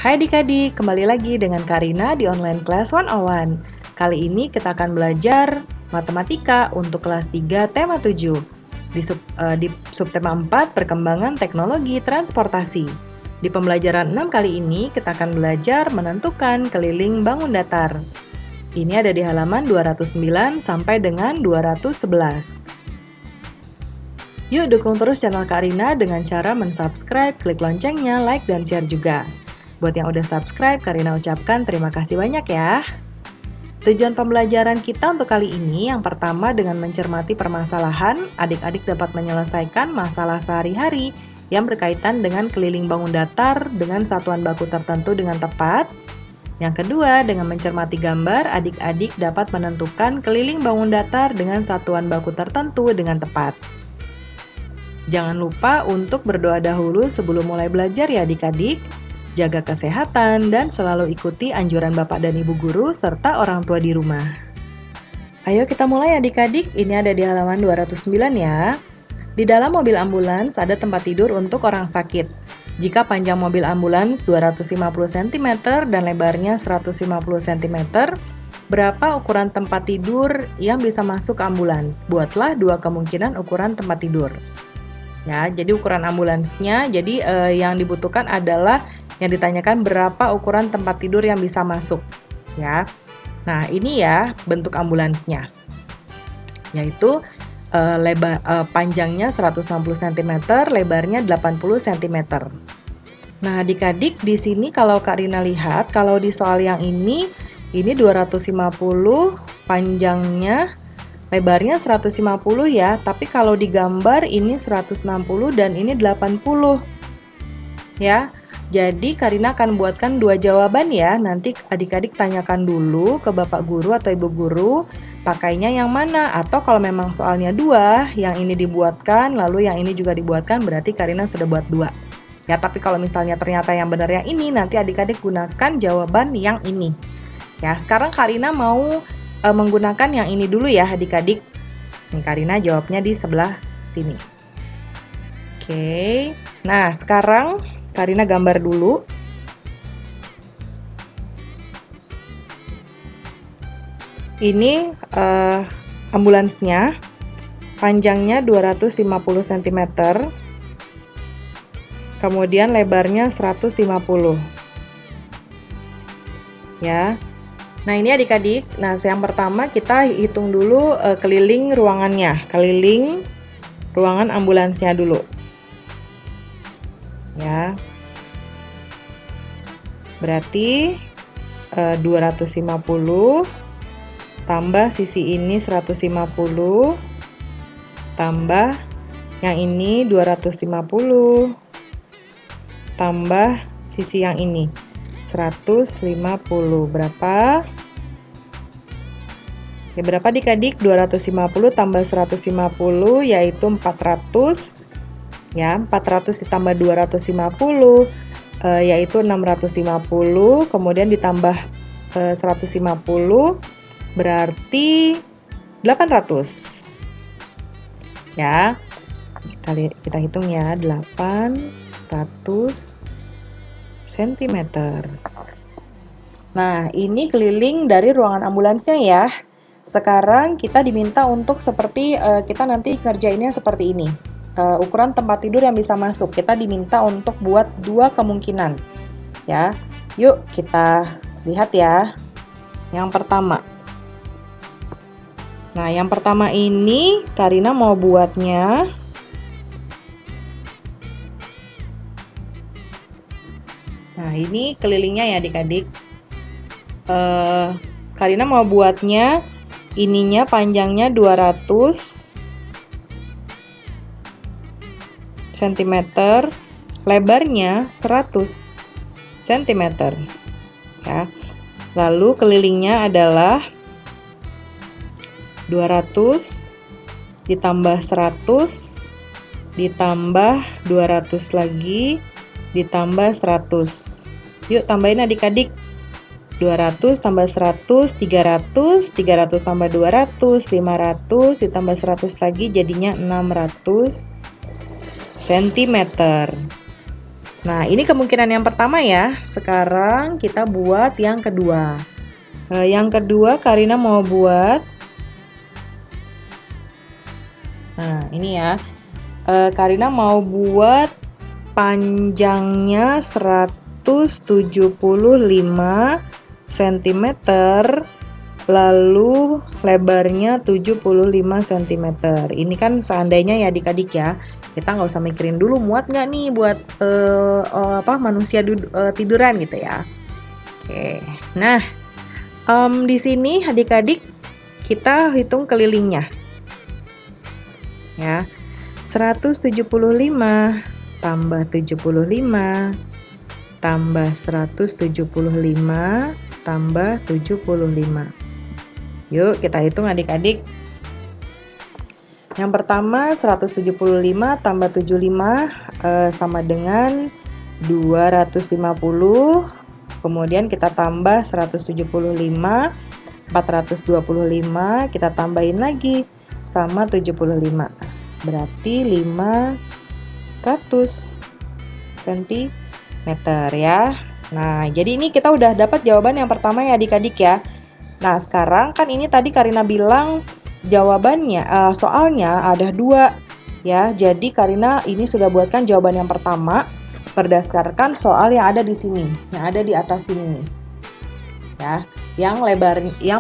Hai adik-adik, kembali lagi dengan Karina di Online Class 101. Kali ini kita akan belajar matematika untuk kelas 3 tema 7. Di subtema 4, perkembangan teknologi transportasi. Di pembelajaran 6 kali ini kita akan belajar menentukan keliling bangun datar. Ini ada di halaman 209 sampai dengan 211. Yuk dukung terus channel Karina dengan cara mensubscribe, klik loncengnya, like, dan share juga. Buat yang udah subscribe, Karina ucapkan terima kasih banyak ya. Tujuan pembelajaran kita untuk kali ini yang pertama dengan mencermati permasalahan, adik-adik dapat menyelesaikan masalah sehari-hari yang berkaitan dengan keliling bangun datar dengan satuan baku tertentu dengan tepat. Yang kedua, dengan mencermati gambar, adik-adik dapat menentukan keliling bangun datar dengan satuan baku tertentu dengan tepat. Jangan lupa untuk berdoa dahulu sebelum mulai belajar ya adik-adik. Jaga kesehatan dan selalu ikuti anjuran Bapak dan Ibu guru serta orang tua di rumah. Ayo kita mulai adik-adik, ini ada di halaman 209 ya. Di dalam mobil ambulans ada tempat tidur untuk orang sakit. Jika panjang mobil ambulans 250 cm dan lebarnya 150 cm, berapa ukuran tempat tidur yang bisa masuk ambulans? Buatlah dua kemungkinan ukuran tempat tidur. Ya, jadi ukuran ambulansnya, jadi yang dibutuhkan adalah yang ditanyakan berapa ukuran tempat tidur yang bisa masuk, ya. Nah, ini ya bentuk ambulansnya, yaitu panjangnya 160 cm, lebarnya 80 cm. Nah, adik-adik di sini kalau Karina lihat, kalau di soal yang ini 250 panjangnya, lebarnya 150 ya, tapi kalau di gambar ini 160 dan ini 80. Ya. Jadi Karina akan buatkan dua jawaban ya. Nanti adik-adik tanyakan dulu ke Bapak guru atau Ibu guru, pakainya yang mana? Atau kalau memang soalnya dua, yang ini dibuatkan lalu yang ini juga dibuatkan, berarti Karina sudah buat dua. Ya, tapi kalau misalnya ternyata yang benar yang ini, nanti adik-adik gunakan jawaban yang ini. Ya, sekarang Karina mau menggunakan yang ini dulu ya adik-adik. Nih Karina jawabnya di sebelah sini. Oke. Nah, sekarang Karina gambar dulu. Ini ambulansnya. Panjangnya 250 cm. Kemudian lebarnya 150. Ya. Nah, ini adik-adik. Nah, yang pertama kita hitung dulu keliling ruangannya. Keliling ruangan ambulansnya dulu. Ya. Berarti 250 tambah sisi ini 150 tambah yang ini 250 tambah sisi yang ini 150. Berapa? Ya, berapa adik-adik? 250 tambah 150 yaitu 400. Ya, 400 ditambah 250 yaitu 650, kemudian ditambah 150 berarti 800. Ya. Kita hitung ya, 800 cm. Nah, ini keliling dari ruangan ambulansnya ya. Sekarang kita diminta untuk seperti kita nanti ngerjainnya seperti ini. Ukuran tempat tidur yang bisa masuk. Kita diminta untuk buat dua kemungkinan. Ya. Yuk kita lihat ya. Yang pertama. Nah, yang pertama ini Karina mau buatnya Nah, ini kelilingnya ya adik-adik. Karina mau buatnya ininya panjangnya 200 cm, lebarnya 100 cm. Ya. Lalu kelilingnya adalah 200 ditambah 100 ditambah 200 lagi ditambah 100. Yuk tambahin adik-adik. 200 tambah 100, 300, 300 tambah 200, 500 ditambah 100 lagi jadinya 600 cm. Nah, ini kemungkinan yang pertama ya. Sekarang kita buat yang kedua. Yang kedua Karina mau buat. Nah, ini ya. Karina mau buat panjangnya 175 cm, lalu lebarnya 75 cm. Ini kan seandainya ya adik-adik ya, kita nggak usah mikirin dulu muat nggak nih buat manusia tiduran gitu ya. Oke, nah di sini adik-adik kita hitung kelilingnya ya. 175 tambah 75 tambah 175 tambah 75. Yuk kita hitung adik-adik. Yang pertama 175 tambah 75 sama dengan 250. Kemudian kita tambah 175, 425, kita tambahin lagi sama 75. Berarti 500 cm ya. Nah, jadi ini kita udah dapat jawaban yang pertama ya adik-adik ya. Nah, sekarang kan ini tadi Karina bilang jawabannya, soalnya ada 2 ya. Jadi Karina ini sudah buatkan jawaban yang pertama berdasarkan soal yang ada di sini, yang ada di atas sini ya. Yang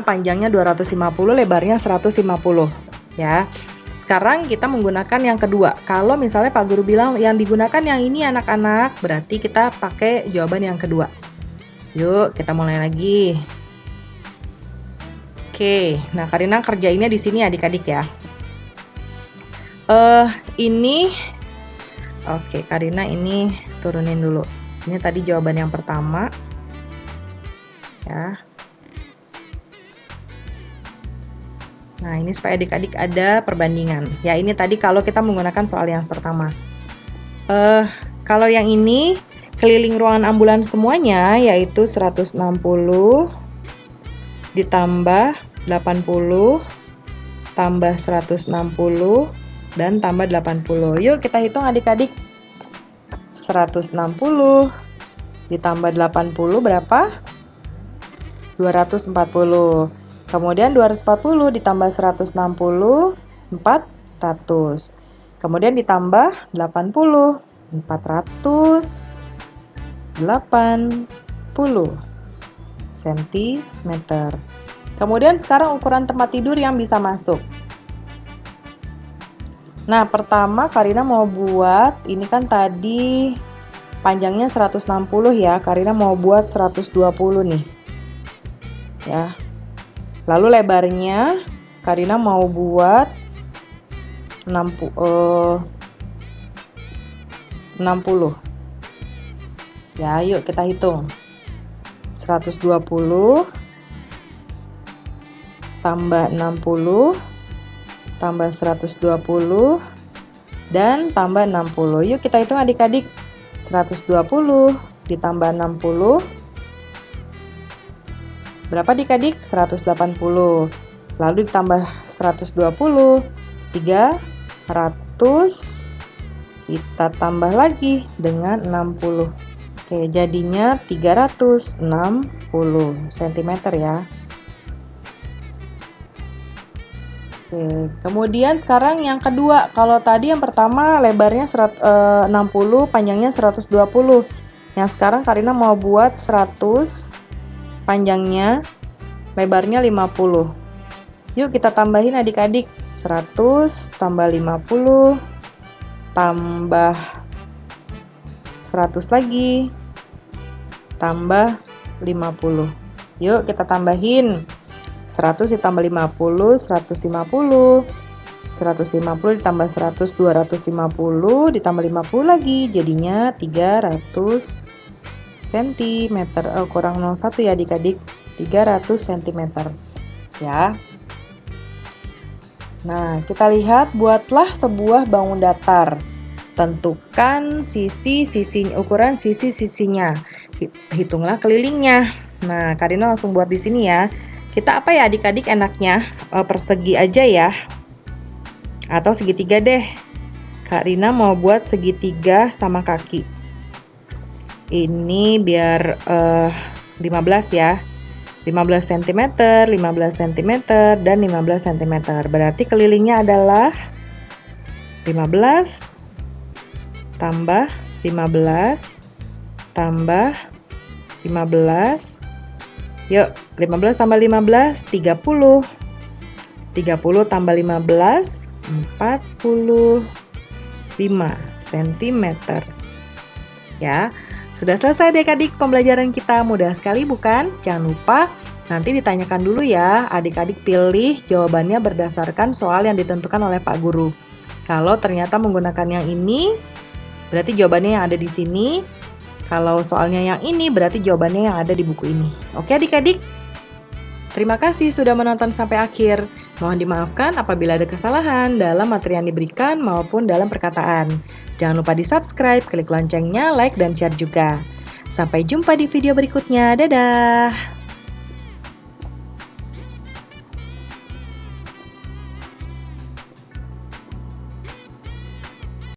panjangnya 250, lebarnya 150 ya. Sekarang kita menggunakan yang kedua. Kalau misalnya Pak Guru bilang yang digunakan yang ini anak-anak, berarti kita pakai jawaban yang kedua. Yuk, kita mulai lagi. Oke, nah Karina kerjainnya di sini adik-adik ya. Oke, Karina ini turunin dulu. Ini tadi jawaban yang pertama. Ya. Nah, ini supaya adik-adik ada perbandingan. Ya, ini tadi kalau kita menggunakan soal yang pertama. Kalau yang ini keliling ruangan ambulan semuanya yaitu 160 ditambah 80 tambah 160 dan tambah 80. Yuk kita hitung adik-adik. 160 ditambah 80 berapa? 240. Kemudian 240 ditambah 160, 400. Kemudian ditambah 80, 480 cm. Kemudian sekarang ukuran tempat tidur yang bisa masuk. Nah, pertama Karina mau buat, ini kan tadi panjangnya 160 ya, Karina mau buat 120 nih. Ya. Lalu lebarnya Karina mau buat 60. Ya, yuk kita hitung. 120 tambah 60 tambah 120 dan tambah 60. Yuk kita hitung adik-adik. 120 ditambah 60 berapa adik-adik? 180. Lalu ditambah 120, 300. Kita tambah lagi dengan 60. Oke, jadinya 360 cm ya. Oke, kemudian sekarang yang kedua. Kalau tadi yang pertama lebarnya 60, panjangnya 120. Yang sekarang Karina mau buat 100, panjangnya, lebarnya 50. Yuk kita tambahin adik-adik. 100 tambah 50 tambah 100 lagi tambah 50. Yuk kita tambahin. 100 ditambah 50, 150. 150 ditambah 100, 250 ditambah 50 lagi, jadinya 300 cm. Kurang 01 ya adik-adik, 300 cm ya. Nah, kita lihat, buatlah sebuah bangun datar. Tentukan ukuran sisi-sisinya. Hitunglah kelilingnya. Nah, Karina langsung buat di sini ya. Kita apa ya adik-adik enaknya? Persegi aja ya. Atau segitiga deh. Karina mau buat segitiga sama kaki. Ini biar 15 ya. 15 cm, 15 cm, dan 15 cm. Berarti kelilingnya adalah 15 tambah 15 tambah 15. Yuk, 15 tambah 15, 30. 30 tambah 15, 45 cm. Ya, sudah selesai adik-adik pembelajaran kita. Mudah sekali bukan? Jangan lupa nanti ditanyakan dulu ya. Adik-adik pilih jawabannya berdasarkan soal yang ditentukan oleh Pak Guru. Kalau ternyata menggunakan yang ini, berarti jawabannya yang ada di sini. Kalau soalnya yang ini, berarti jawabannya yang ada di buku ini. Oke adik-adik? Terima kasih sudah menonton sampai akhir. Mohon dimaafkan apabila ada kesalahan dalam materi yang diberikan maupun dalam perkataan. Jangan lupa di-subscribe, klik loncengnya, like, dan share juga. Sampai jumpa di video berikutnya. Dadah!